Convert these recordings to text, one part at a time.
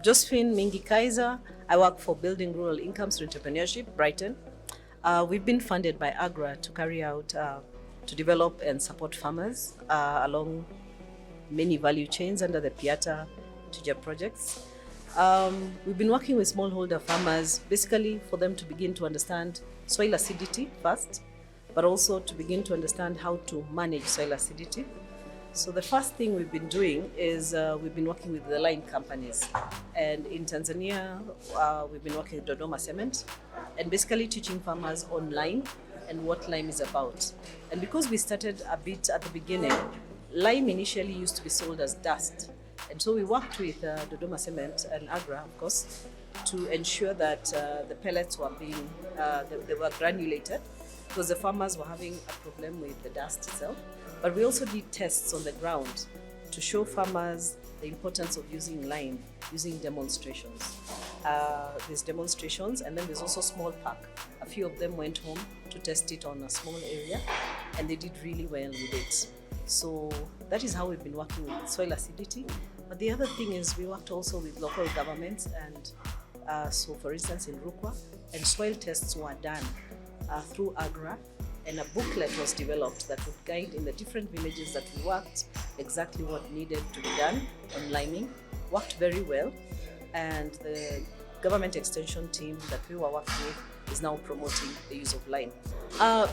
Josephine, Mingi, Kaiza. I work for Building Rural Incomes through Entrepreneurship, Britten. We've been funded by AGRA to carry out, to develop and support farmers along many value chains under the Piata Tuja projects. We've been working with smallholder farmers, basically for them to begin to understand soil acidity first, but also to begin to understand how to manage soil acidity. So the first thing we've been doing is we've been working with the lime companies. And in Tanzania, we've been working with Dodoma Cement and basically teaching farmers on lime and what lime is about. And because we started a bit at the beginning, lime initially used to be sold as dust. And so we worked with Dodoma Cement and AGRA, of course, to ensure that the pellets were being, they were granulated, because the farmers were having a problem with the dust itself. But we also did tests on the ground to show farmers the importance of using lime, using demonstrations. There's demonstrations, and then there's also small pack. A few of them went home to test it on a small area, and they did really well with it. So that is how we've been working with soil acidity. But the other thing is we worked also with local governments, and so for instance in Rukwa, and soil tests were done through AGRA, and a booklet was developed that would guide in the different villages that we worked exactly what needed to be done on liming. Worked very well, and the government extension team that we were working with is now promoting the use of lime.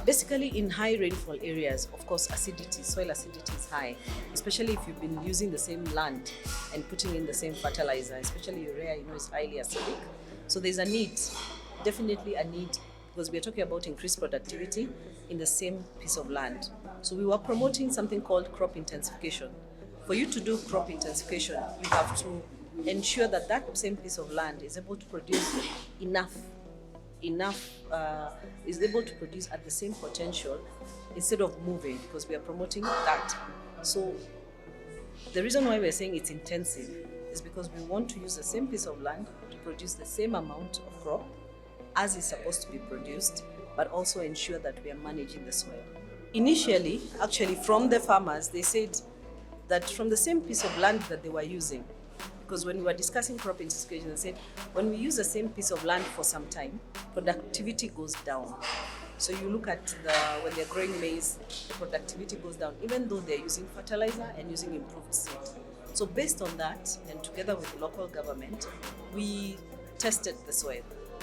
Basically in high rainfall areas, of course, soil acidity is high, especially if you've been using the same land and putting in the same fertilizer, especially urea, is highly acidic. So there's a need, definitely a need, because we are talking about increased productivity in the same piece of land. So we were promoting something called crop intensification. For you to do crop intensification, you have to ensure that that same piece of land is able to produce is able to produce at the same potential instead of moving, because we are promoting that. So the reason why we're saying it's intensive is because we want to use the same piece of land to produce the same amount of crop as is supposed to be produced, but also ensure that we are managing the soil. Initially, actually from the farmers, they said that from the same piece of land that they were using, because when we were discussing crop intensification, they said when we use the same piece of land for some time, productivity goes down. So you look at when they're growing maize, the productivity goes down, even though they're using fertilizer and using improved seed. So based on that, and together with the local government, we tested the soil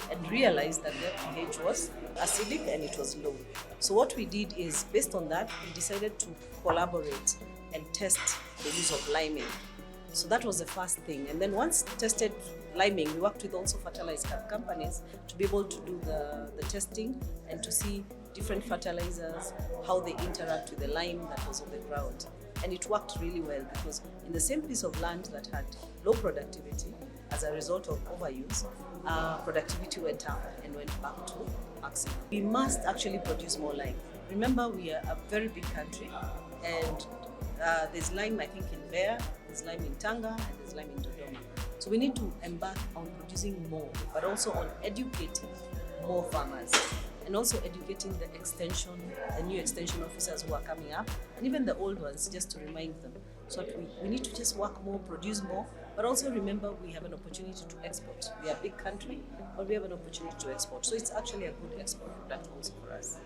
and realized that their pH was acidic and it was low. So what we did is, based on that, we decided to collaborate and test the use of liming. So that was the first thing. And then once tested liming, we worked with also fertilizer companies to be able to do the testing and to see different fertilizers, how they interact with the lime that was on the ground. And it worked really well, because in the same piece of land that had low productivity, as a result of overuse, productivity went up and went back to maximum. We must actually produce more lime. Remember, we are a very big country, and there's lime, I think, in Bear, there's lime in Tanga, and there's lime in Dodoma. So we need to embark on producing more, but also on educating more farmers, and also educating the new extension officers who are coming up, and even the old ones, just to remind them. So we need to just work more, produce more, but also remember we have an opportunity to export. We are a big country, but we have an opportunity to export. So it's actually a good export product also for us.